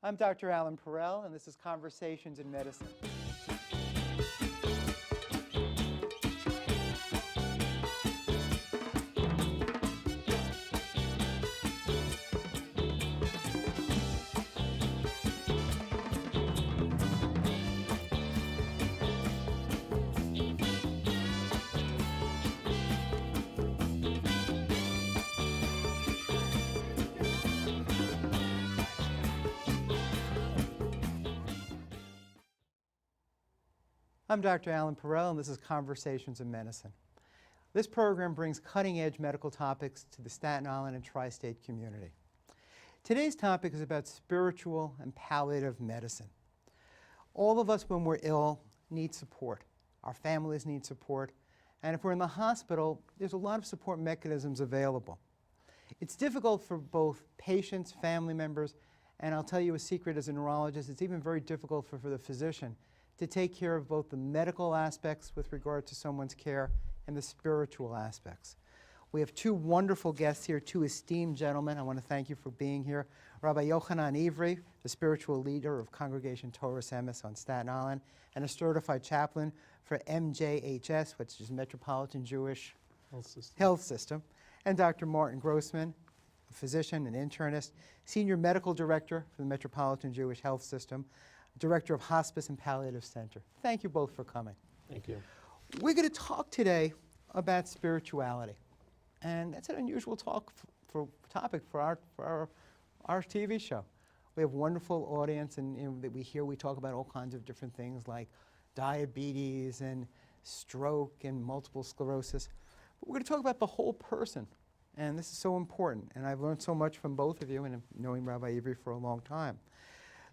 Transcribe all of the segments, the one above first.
I'm Dr. Allan Perel, and this is Conversations in Medicine. I'm Dr. Allan Perel, and this is Conversations in Medicine. This program brings cutting-edge medical topics to the Staten Island and tri-state community. Today's topic is about spiritual and palliative medicine. All of us, when we're ill, need support. Our families need support. And if we're in the hospital, there's a lot of support mechanisms available. It's difficult for both patients, family members, and I'll tell you a secret as a neurologist, it's even very difficult for the physician to take care of both the medical aspects with regard to someone's care and the spiritual aspects. We have two wonderful guests here, two esteemed gentlemen. I want to thank you for being here. Rabbi Yochanan Ivry, the spiritual leader of Congregation Torah Emes on Staten Island, and a certified chaplain for MJHS, which is Metropolitan Jewish Health System. And Dr. Martin Grossman, a physician and internist, senior medical director for the Metropolitan Jewish Health System, Director of Hospice and Palliative Center. Thank you both for coming. Thank you. We're going to talk today about spirituality. And that's an unusual topic for our TV show. We have a wonderful audience, and that we talk about all kinds of different things like diabetes and stroke and multiple sclerosis. But we're going to talk about the whole person. And this is so important. And I've learned so much from both of you, and knowing Rabbi Ivry for a long time.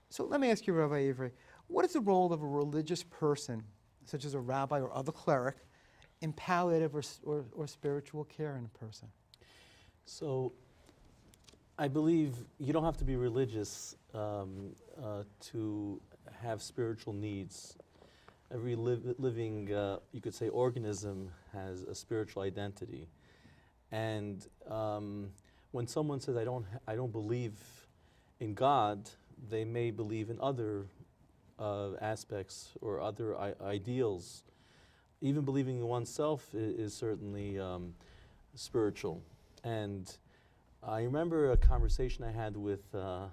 So let me ask you, Rabbi Ivry, what is the role of a religious person, such as a rabbi or other cleric, in palliative or spiritual care in a person? So I believe you don't have to be religious to have spiritual needs. Every living, you could say, organism has a spiritual identity. And when someone says, I don't believe in God, they may believe in other aspects or other ideals. Even believing in oneself is certainly spiritual. And I remember a conversation I had with a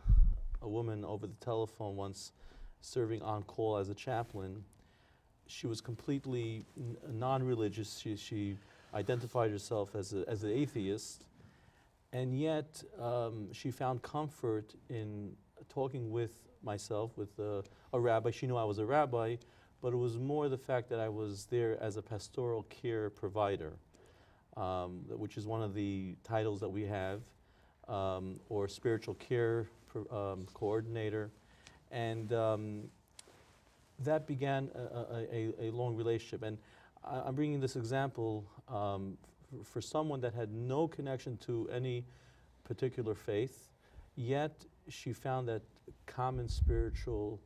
woman over the telephone once, serving on call as a chaplain. She was completely non-religious. She identified herself as an atheist, and yet she found comfort in talking with myself, with a rabbi. She knew I was a rabbi, but it was more the fact that I was there as a pastoral care provider, which is one of the titles that we have, or spiritual care coordinator. And that began a long relationship. And I'm bringing this example for someone that had no connection to any particular faith, yet she found that common spiritual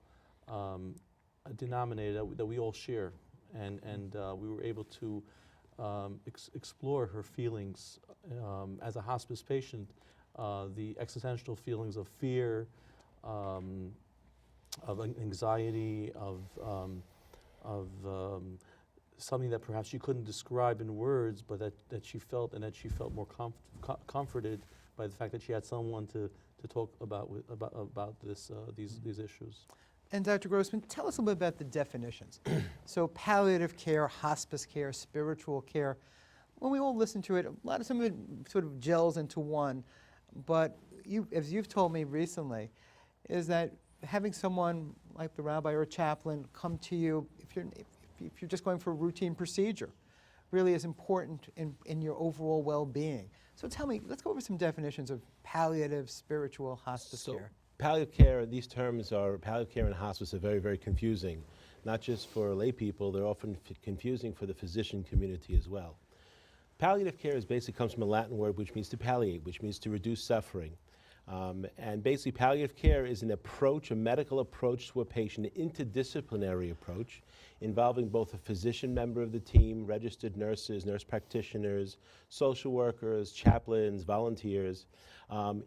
denominator that we all share, and we were able to explore her feelings as a hospice patient, the existential feelings of fear, of anxiety, of something that perhaps she couldn't describe in words, but that she felt, and that she felt more comforted by the fact that she had someone to talk about these issues. And Dr. Grossman, tell us a little bit about the definitions. So palliative care, hospice care, spiritual care. When we all listen to it, some of it sort of gels into one. But as you've told me recently, is that having someone like the rabbi or a chaplain come to you, if you're just going for a routine procedure, really is important in your overall well-being. So tell me, let's go over some definitions of palliative, spiritual, hospice care. Palliative care, these terms are, palliative care and hospice are very, very confusing. Not just for lay people, they're often confusing for the physician community as well. Palliative care basically comes from a Latin word which means to palliate, which means to reduce suffering. And basically palliative care is an approach, a medical approach to a patient, an interdisciplinary approach involving both a physician member of the team, registered nurses, nurse practitioners, social workers, chaplains, volunteers,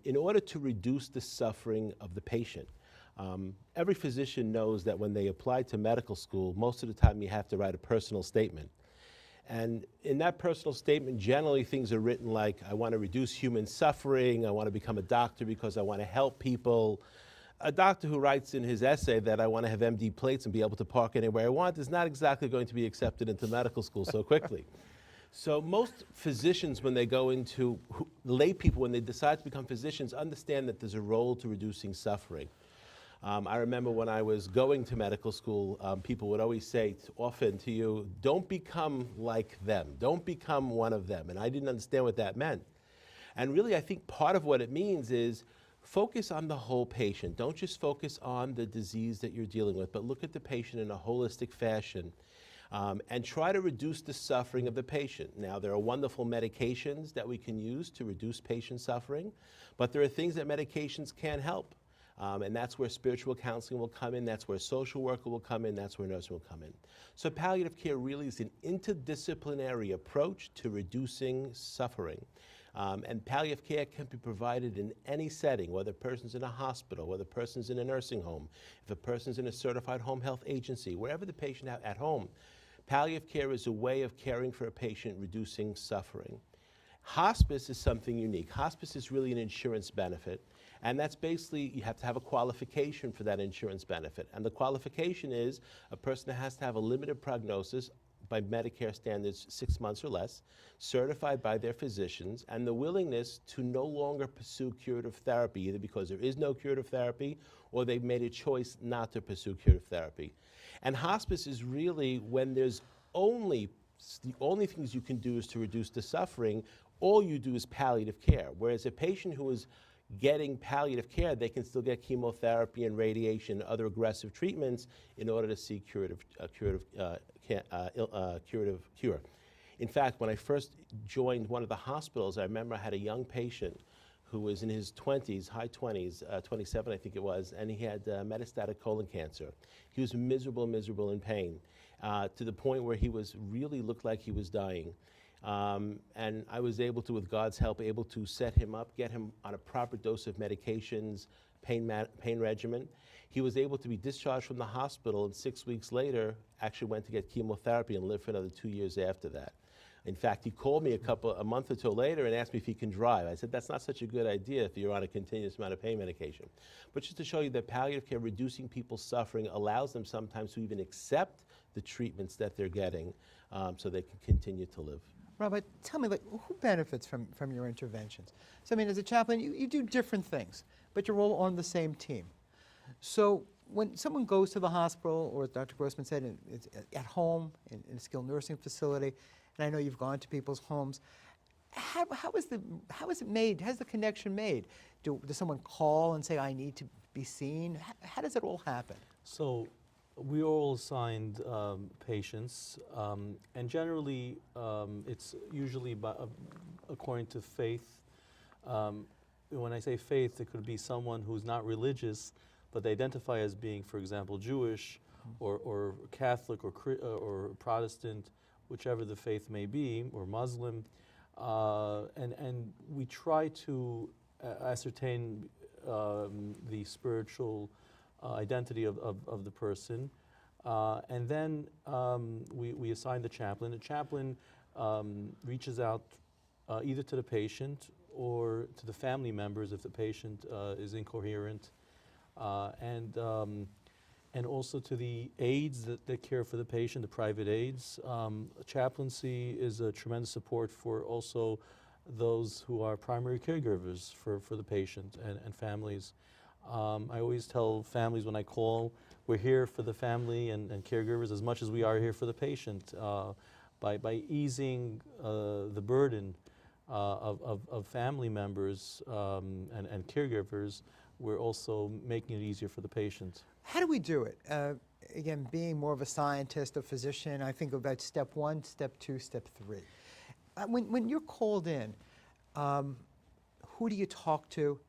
in order to reduce the suffering of the patient. Every physician knows that when they apply to medical school, most of the time you have to write a personal statement. And in that personal statement, generally things are written like, I want to reduce human suffering, I want to become a doctor because I want to help people. A doctor who writes in his essay that I want to have MD plates and be able to park anywhere I want is not exactly going to be accepted into medical school so quickly. So most physicians, when they go into, lay people, when they decide to become physicians, understand that there's a role to reducing suffering. I remember when I was going to medical school, people would always say often to you, don't become like them, don't become one of them. And I didn't understand what that meant. And really, I think part of what it means is focus on the whole patient. Don't just focus on the disease that you're dealing with, but look at the patient in a holistic fashion. And try to reduce the suffering of the patient. Now, there are wonderful medications that we can use to reduce patient suffering, but there are things that medications can't help. And that's where spiritual counseling will come in, that's where social worker will come in, that's where nursing will come in. So palliative care really is an interdisciplinary approach to reducing suffering. And palliative care can be provided in any setting, whether a person's in a hospital, whether a person's in a nursing home, if a person's in a certified home health agency, wherever the patient at home. Palliative care is a way of caring for a patient, reducing suffering. Hospice is something unique. Hospice is really an insurance benefit, and that's basically, you have to have a qualification for that insurance benefit. And the qualification is a person has to have a limited prognosis, by Medicare standards 6 months or less, certified by their physicians, and the willingness to no longer pursue curative therapy, either because there is no curative therapy or they've made a choice not to pursue curative therapy. And hospice is really when there's the only things you can do is to reduce the suffering, all you do is palliative care. Whereas a patient who is getting palliative care, they can still get chemotherapy and radiation, other aggressive treatments in order to see curative cure. In fact, when I first joined one of the hospitals, I remember I had a young patient who was in his 20s, high 20s, 27 I think it was, and he had metastatic colon cancer. He was miserable in pain, to the point where he really looked like he was dying. And I was able to, with God's help, able to set him up, get him on a proper dose of medications, pain regimen. He was able to be discharged from the hospital, and 6 weeks later actually went to get chemotherapy and lived for another 2 years after that. In fact, he called me a month or so later and asked me if he can drive. I said, that's not such a good idea if you're on a continuous amount of pain medication. But just to show you that palliative care, reducing people's suffering, allows them sometimes to even accept the treatments that they're getting, so they can continue to live. Robert, tell me, who benefits from your interventions? So, I mean, as a chaplain, you do different things, but you're all on the same team. So when someone goes to the hospital, or as Dr. Grossman said, it's at home, in a skilled nursing facility, and I know you've gone to people's homes, how is it made? How's the connection made? Does someone call and say, I need to be seen? How does it all happen? So we all assigned patients, and generally it's usually according to faith. When I say faith, it could be someone who's not religious, but they identify as being, for example, Jewish or Catholic or Protestant, whichever the faith may be, or Muslim. And we try to ascertain the spiritual identity of the person. And then we assign the chaplain. The chaplain reaches out either to the patient or to the family members if the patient is incoherent, and also to the aides that care for the patient, the private aides. Chaplaincy is a tremendous support for also those who are primary caregivers for the patient and families. I always tell families when I call, we're here for the family and caregivers as much as we are here for the patient. By easing the burden of family members and caregivers, we're also making it easier for the patient. How do we do it? Again, being more of a scientist, a physician, I think about step 1, step 2, step 3. When you're called in, who do you talk to?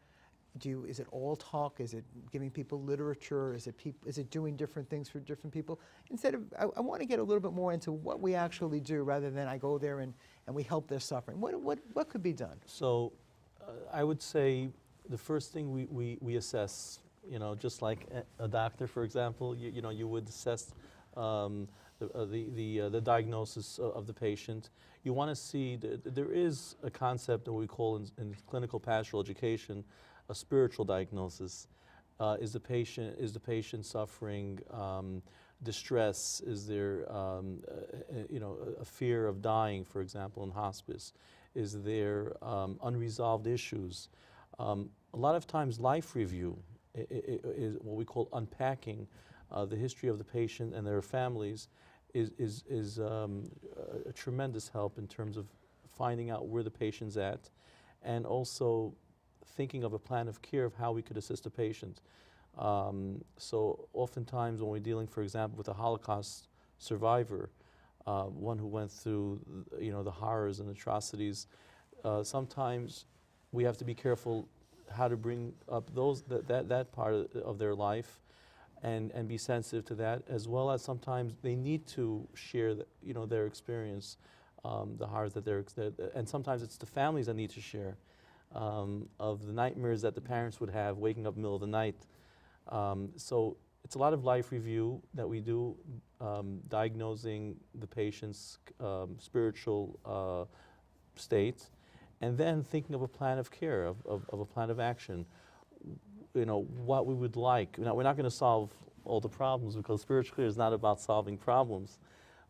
Is it all talk? Is it giving people literature? Is it doing different things for different people? Instead of, I want to get a little bit more into what we actually do rather than I go there and we help their suffering. What could be done? So I would say the first thing we assess You know, just like a doctor, for example, you know, you would assess the diagnosis of the patient. You want to see there is a concept that we call in clinical pastoral education a spiritual diagnosis. Is the patient suffering distress? Is there you know, a fear of dying, for example, in hospice? Is there unresolved issues? A lot of times life review is what we call unpacking the history of the patient and their families is a tremendous help in terms of finding out where the patient's at, and also thinking of a plan of care of how we could assist the patient. So oftentimes when we're dealing, for example, with a Holocaust survivor, one who went through, you know, the horrors and atrocities, sometimes we have to be careful how to bring up that part of their life, and be sensitive to that, as well as sometimes they need to share you know, their experience, the horrors and sometimes it's the families that need to share of the nightmares that the parents would have waking up in the middle of the night. So it's a lot of life review that we do, diagnosing the patient's spiritual state, and then thinking of a plan of care, of a plan of action. You know, what we would like. Now, we're not going to solve all the problems, because spiritual care is not about solving problems,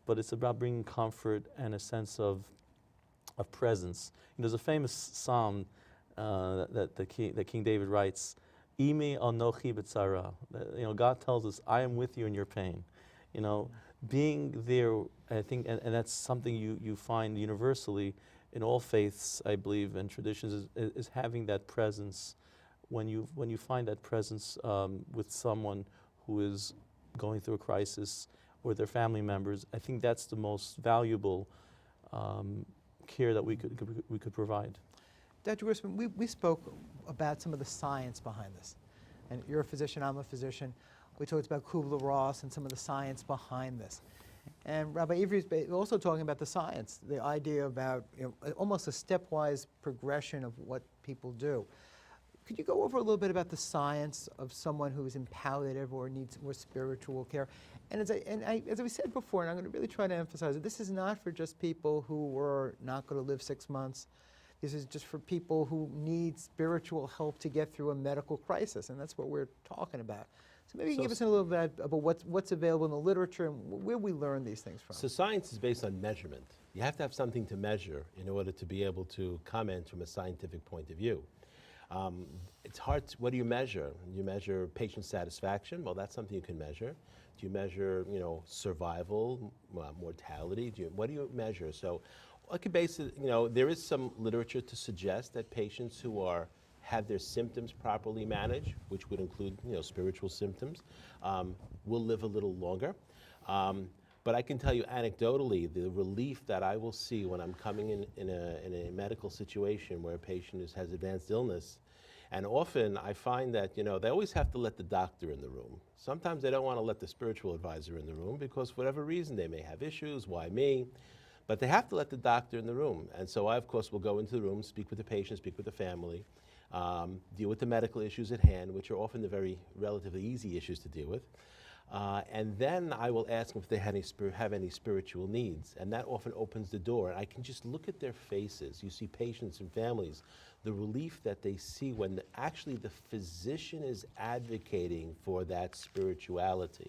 but it's about bringing comfort and a sense of presence. You know, there's a famous psalm that King David writes, "Imi anochi b'tzara." You know, God tells us, "I am with you in your pain." You know, being there, I think, and that's something you find universally in all faiths, I believe, and traditions, is having that presence. When you find that presence with someone who is going through a crisis, or their family members, I think that's the most valuable care that we could provide. Dr. Grossman, we spoke about some of the science behind this. And you're a physician, I'm a physician. We talked about Kubler-Ross and some of the science behind this. And Rabbi Ivry is also talking about the science, the idea about, you know, almost a stepwise progression of what people do. Could you go over a little bit about the science of someone who is in palliative or needs more spiritual care? And as we said before, and I'm going to really try to emphasize it, this is not for just people who were not going to live 6 months. This is just for people who need spiritual help to get through a medical crisis, and that's what we're talking about. So maybe you can give us a little bit about what's available in the literature and where we learn these things from. So science is based on measurement. You have to have something to measure in order to be able to comment from a scientific point of view. It's hard. What do you measure? You measure patient satisfaction. Well, that's something you can measure. Do you measure, you know, survival, mortality? What do you measure? So, I could base it. You know, there is some literature to suggest that patients who have their symptoms properly managed, which would include, you know, spiritual symptoms, will live a little longer. But I can tell you anecdotally, the relief that I will see when I'm coming in a medical situation where a patient has advanced illness, and often I find that, you know, they always have to let the doctor in the room. Sometimes they don't want to let the spiritual advisor in the room because for whatever reason they may have issues, why me? But they have to let the doctor in the room. And so I, of course, will go into the room, speak with the patient, speak with the family, deal with the medical issues at hand, which are often the very relatively easy issues to deal with. And then I will ask them if they have any spiritual needs. And that often opens the door. And I can just look at their faces. You see patients and families, the relief that they see when actually the physician is advocating for that spirituality.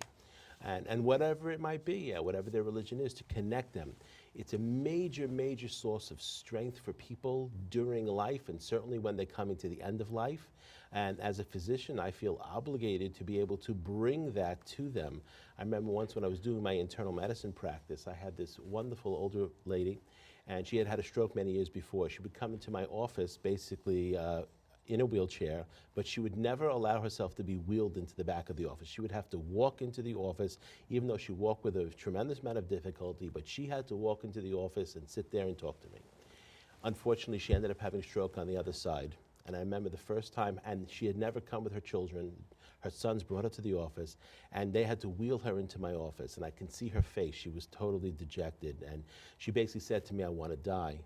And whatever it might be, whatever their religion is, to connect them. It's a major, major source of strength for people during life, and certainly when they come into the end of life. And as a physician, I feel obligated to be able to bring that to them. I remember once when I was doing my internal medicine practice, I had this wonderful older lady, and she had had a stroke many years before. She would come into my office basically in a wheelchair, but she would never allow herself to be wheeled into the back of the office. She would have to walk into the office, even though she walked with a tremendous amount of difficulty, but she had to walk into the office and sit there and talk to me. Unfortunately, she ended up having a stroke on the other side. And I remember the first time, and she had never come with her children. Her sons brought her to the office, and they had to wheel her into my office. And I can see her face. She was totally dejected. And she basically said to me, "I want to die."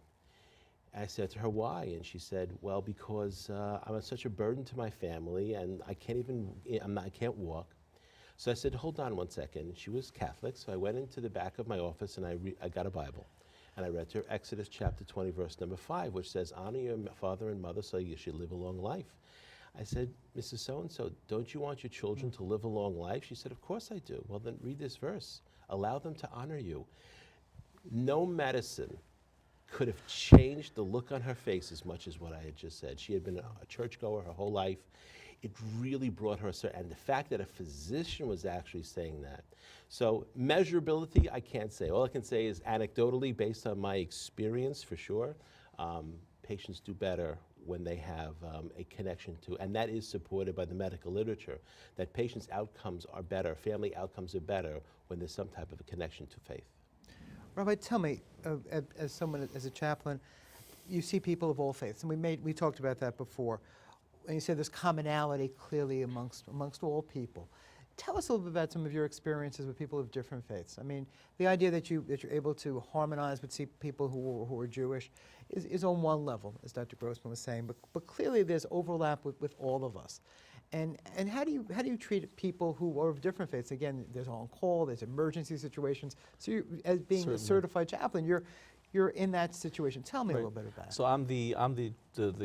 I said to her, why? And she said, well, because I'm such a burden to my family, and I can't walk. So I said, hold on one second. She was Catholic, so I went into the back of my office and I got a Bible. And I read to her Exodus chapter 20, verse number 5, which says, honor your father and mother so you should live a long life. I said, Mrs. So-and-so, don't you want your children to live a long life? She said, of course I do. Well, then read this verse. Allow them to honor you. No medicine could have changed the look on her face as much as what I had just said. She had been a churchgoer her whole life. It really brought her, and the fact that a physician was actually saying that. So measurability, I can't say. All I can say is anecdotally, based on my experience, for sure, patients do better when they have a connection to, and that is supported by the medical literature, that patients' outcomes are better, family outcomes are better when there's some type of a connection to faith. Rabbi, tell me, as a chaplain, you see people of all faiths, and we talked about that before. And you said there's commonality clearly amongst all people. Tell us a little bit about some of your experiences with people of different faiths. I mean, the idea that you're able to harmonize with people who are Jewish is on one level, as Dr. Grossman was saying, but clearly there's overlap with all of us. And how do you treat people who are of different faiths? Again, there's on-call, there's emergency situations. So you, as being Certainly. a certified chaplain, you're in that situation. Tell me a little bit about it. So I'm the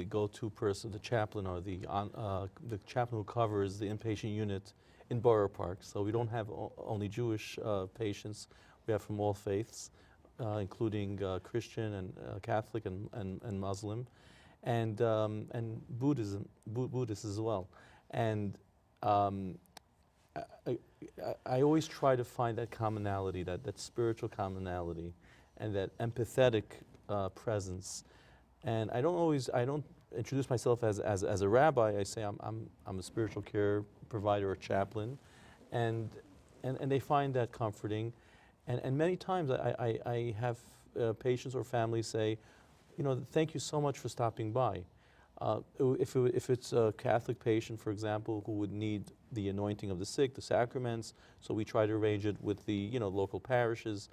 go-to person, the chaplain, or the chaplain who covers the inpatient unit in Borough Park. So we don't have only Jewish patients. We have from all faiths, including Christian and Catholic and Muslim, and Buddhist as well. And I always try to find that commonality, that spiritual commonality, and that empathetic presence. And I don't introduce myself as a rabbi. I say I'm a spiritual care provider or chaplain, and they find that comforting. And many times I have patients or families say, thank you so much for stopping by. If it's a Catholic patient, for example, who would need the anointing of the sick, the sacraments, so we try to arrange it with the local parishes,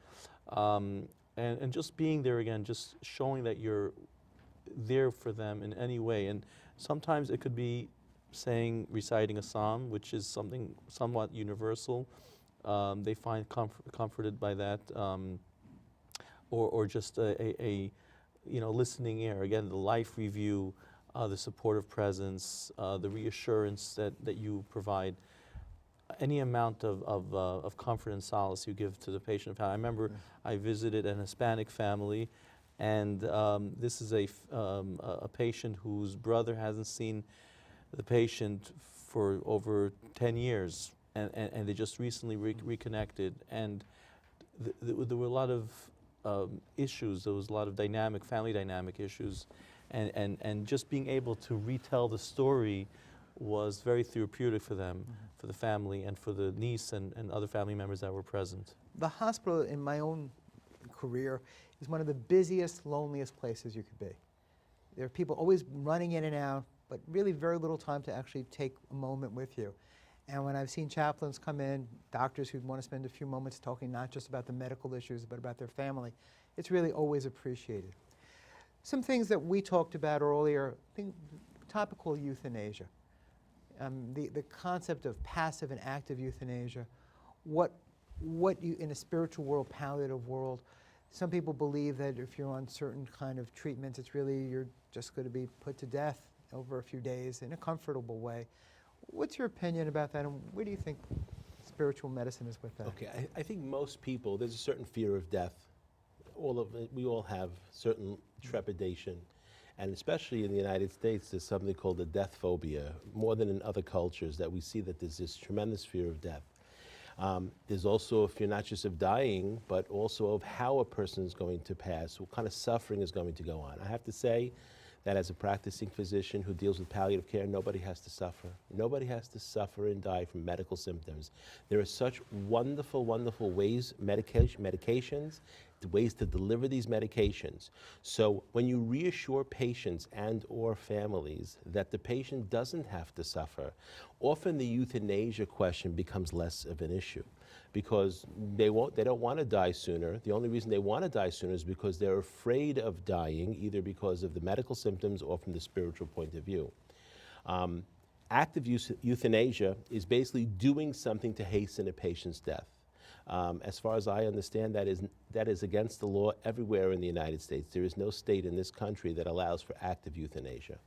and just being there again, just showing that you're there for them in any way. And sometimes it could be reciting a psalm, which is something somewhat universal. They find comforted by that, or just a listening ear. Again, the life review, the supportive presence, the reassurance that you provide, any amount of comfort and solace you give to the patient. I remember I visited an Hispanic family, and this is a patient whose brother hasn't seen the patient for over 10 years, and they just recently reconnected, and there were a lot of issues. There was a lot of family dynamic issues, and just being able to retell the story was very therapeutic for them, for the family, and for the niece and other family members that were present. The hospital, in my own career, is one of the busiest, loneliest places you could be. There are people always running in and out, but really very little time to actually take a moment with you. And when I've seen chaplains come in, doctors who want to spend a few moments talking not just about the medical issues, but about their family, it's really always appreciated. Some things that we talked about earlier, topical euthanasia. The concept of passive and active euthanasia, what you, in a spiritual world, palliative world, some people believe that if you're on certain kind of treatments, you're just going to be put to death over a few days in a comfortable way. What's your opinion about that, and where do you think spiritual medicine is with that? Okay, I think most people, there's a certain fear of death. We all have certain trepidation. And especially in the United States, there's something called the death phobia, more than in other cultures, that we see that there's this tremendous fear of death. There's also a fear not just of dying, but also of how a person is going to pass, what kind of suffering is going to go on. I have to say that as a practicing physician who deals with palliative care, nobody has to suffer. Nobody has to suffer and die from medical symptoms. There are such wonderful, wonderful ways, medications, ways to deliver these medications. So when you reassure patients and or families that the patient doesn't have to suffer, often the euthanasia question becomes less of an issue. because they don't want to die sooner. The only reason they want to die sooner is because they're afraid of dying, either because of the medical symptoms or from the spiritual point of view. Active euthanasia is basically doing something to hasten a patient's death. As far as I understand, that is against the law everywhere in the United States. There is no state in this country that allows for active euthanasia.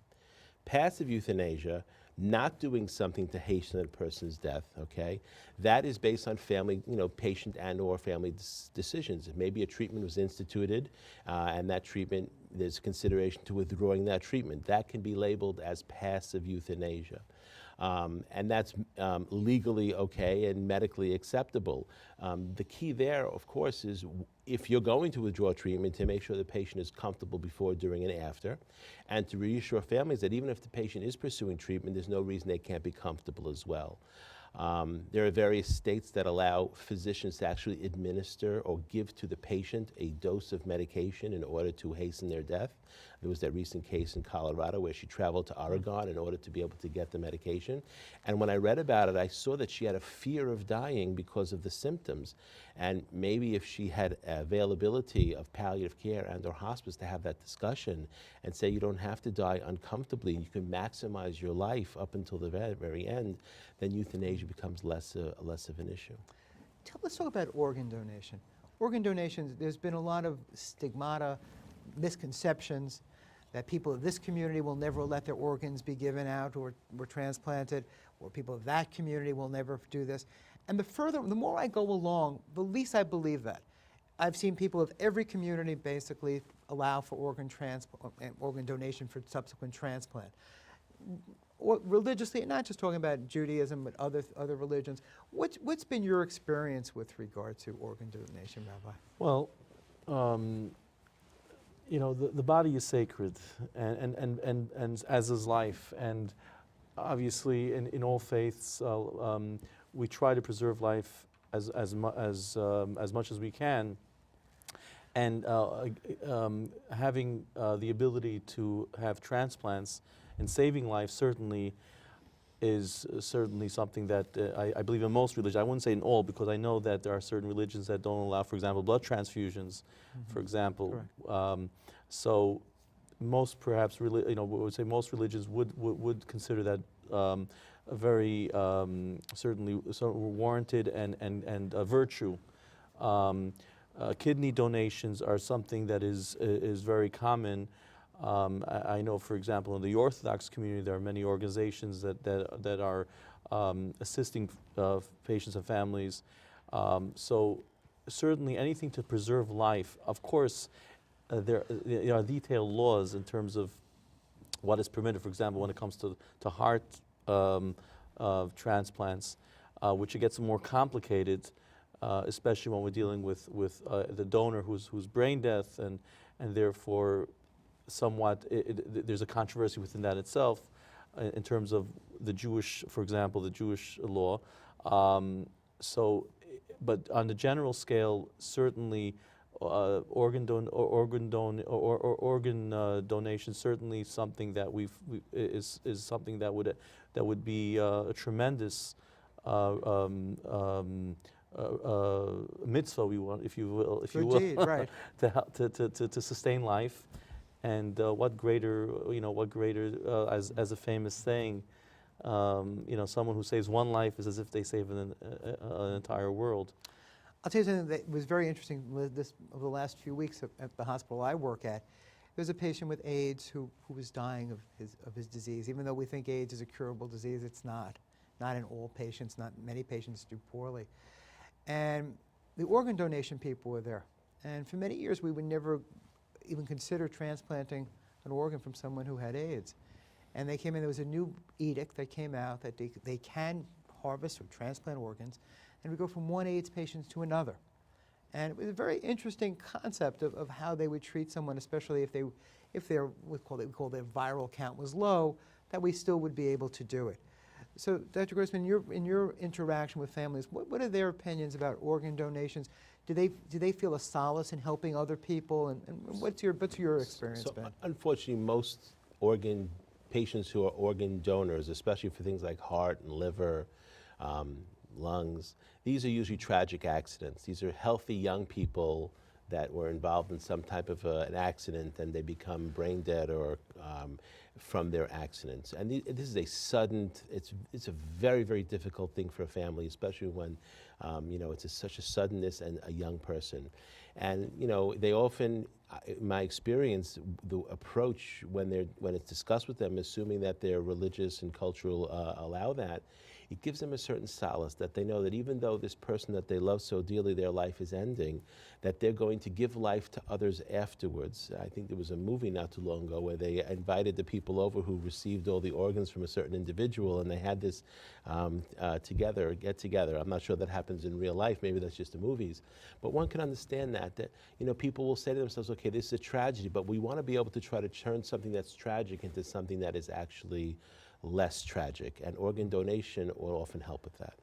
Passive euthanasia, not doing something to hasten a person's death, okay, that is based on family, patient and or family decisions. Maybe a treatment was instituted and that treatment, there's consideration to withdrawing that treatment. That can be labeled as passive euthanasia. And that's legally okay and medically acceptable. The key there, of course, is if you're going to withdraw treatment, to make sure the patient is comfortable before, during, and after, and to reassure families that even if the patient is pursuing treatment, there's no reason they can't be comfortable as well. There are various states that allow physicians to actually administer or give to the patient a dose of medication in order to hasten their death. There was that recent case in Colorado where she traveled to Oregon in order to be able to get the medication. And when I read about it, I saw that she had a fear of dying because of the symptoms. And maybe if she had availability of palliative care and or hospice to have that discussion and say you don't have to die uncomfortably, you can maximize your life up until the very end, then euthanasia becomes less of an issue. Let's talk about organ donation. Organ donations, there's been a lot of stigmata, misconceptions that people of this community will never let their organs be given out or transplanted, or people of that community will never do this. And the more I go along, the least I believe that. I've seen people of every community basically allow for organ donation for subsequent transplant. Or religiously, not just talking about Judaism, but other religions. What's been your experience with regard to organ donation, Rabbi? Well, the body is sacred, and as is life, and obviously in all faiths, we try to preserve life as much as we can, and having the ability to have transplants and saving life certainly is something that I believe in most religions. I wouldn't say in all, because I know that there are certain religions that don't allow, for example, blood transfusions, for example. So most, perhaps, we would say most religions would consider that a very certainly warranted and a virtue. Kidney donations are something that is very common. I know, for example, in the Orthodox community, there are many organizations that are assisting patients and families. So certainly anything to preserve life. Of course, there are detailed laws in terms of what is permitted. For example, when it comes to heart transplants, which it gets more complicated, especially when we're dealing with the donor who's brain death, and therefore somewhat there's a controversy within that itself in terms of the Jewish, for example, the Jewish law. But on the general scale, certainly organ donation certainly something that is something that would be a tremendous mitzvah, if you will, right. to sustain life. And what greater, as a famous saying, someone who saves one life is as if they save an entire world. I'll tell you something that was very interesting over the last few weeks at the hospital I work at. There's a patient with AIDS who was dying of his disease. Even though we think AIDS is a curable disease, it's not. Not in all patients. Not many patients do poorly. And the organ donation people were there. And for many years, we would never even consider transplanting an organ from someone who had AIDS. And they came in, there was a new edict that came out that they can harvest or transplant organs, and we go from one AIDS patient to another. And it was a very interesting concept of how they would treat someone, especially if their we call their viral count was low, that we still would be able to do it. So, Dr. Grossman, in your interaction with families, what are their opinions about organ donations? Do they feel a solace in helping other people? And what's your experience been? Unfortunately, most patients who are organ donors, especially for things like heart and liver, lungs. These are usually tragic accidents. These are healthy young people that were involved in some type of an accident and they become brain dead or from their accidents. And this is a sudden, it's a very, very difficult thing for a family, especially when, it's such a suddenness and a young person. And, they often, in my experience, the approach when it's discussed with them, assuming that their religious and cultural allow that, it gives them a certain solace that they know that even though this person that they love so dearly, their life is ending, that they're going to give life to others afterwards. I think there was a movie not too long ago where they invited the people over who received all the organs from a certain individual, and they had this get together. I'm not sure that happens in real life. Maybe that's just the movies. But one can understand that people will say to themselves, okay, this is a tragedy, but we want to be able to try to turn something that's tragic into something that is actually less tragic, and organ donation will often help with that.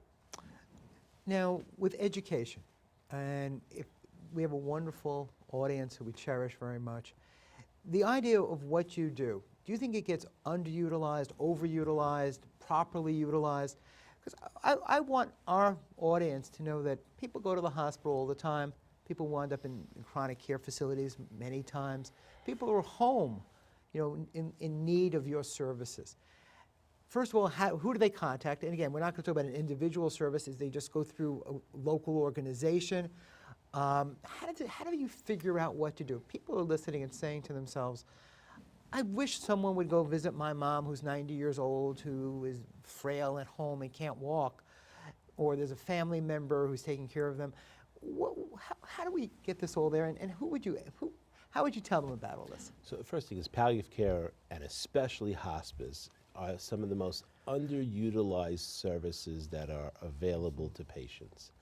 Now, with education, and if we have a wonderful audience who we cherish very much, the idea of what you do you think it gets underutilized, overutilized, properly utilized? Because I want our audience to know that people go to the hospital all the time, people wind up in chronic care facilities many times, people are home, in need of your services. First of all, who do they contact? And again, we're not going to talk about an individual service. They just go through a local organization. How do you figure out what to do? People are listening and saying to themselves, I wish someone would go visit my mom who's 90 years old, who is frail at home and can't walk, or there's a family member who's taking care of them. How do we get this all there? And how would you tell them about all this? So the first thing is palliative care, and especially hospice, are some of the most underutilized services that are available to patients.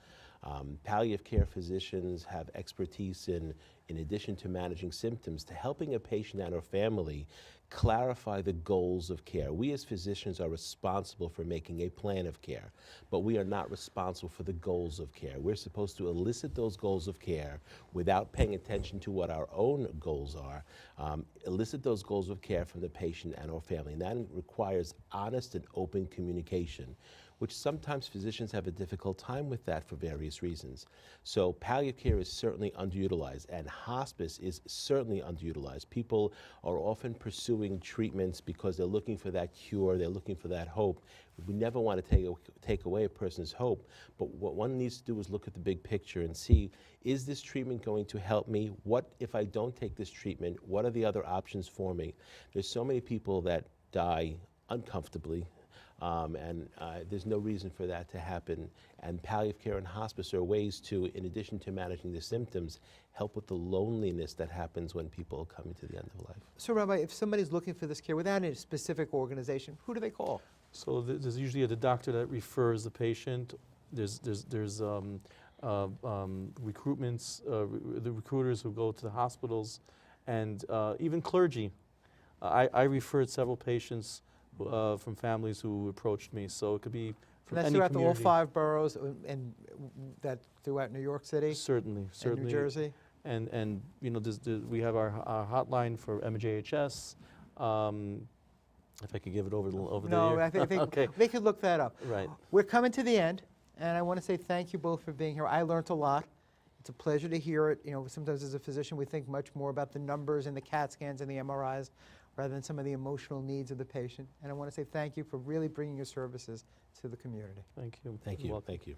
Palliative care physicians have expertise in addition to managing symptoms, to helping a patient and or family clarify the goals of care. We as physicians are responsible for making a plan of care, but we are not responsible for the goals of care. We're supposed to elicit those goals of care without paying attention to what our own goals are, elicit those goals of care from the patient and or family, and that requires honest and open communication, which sometimes physicians have a difficult time with that for various reasons. So palliative care is certainly underutilized, and hospice is certainly underutilized. People are often pursuing treatments because they're looking for that cure, they're looking for that hope. We never want to take away a person's hope, but what one needs to do is look at the big picture and see, is this treatment going to help me? What if I don't take this treatment? What are the other options for me? There's so many people that die uncomfortably, and there's no reason for that to happen. And palliative care and hospice are ways to, in addition to managing the symptoms, help with the loneliness that happens when people are coming to the end of life. So, Rabbi, if somebody's looking for this care without a specific organization, who do they call? So there's usually the doctor that refers the patient. There's recruitments, the recruiters who go to the hospitals, and even clergy. I referred several patients from families who approached me, so it could be from and that's any throughout community. all 5 boroughs, and that throughout New York City? Certainly. And New Jersey? And we have our hotline for MJHS. If I could give it over there. No, I think okay. They could look that up. Right. We're coming to the end, and I want to say thank you both for being here. I learned a lot. It's a pleasure to hear it. Sometimes as a physician, we think much more about the numbers and the CAT scans and the MRIs rather than some of the emotional needs of the patient. And I want to say thank you for really bringing your services to the community. Thank you. Thank you. Welcome. Thank you.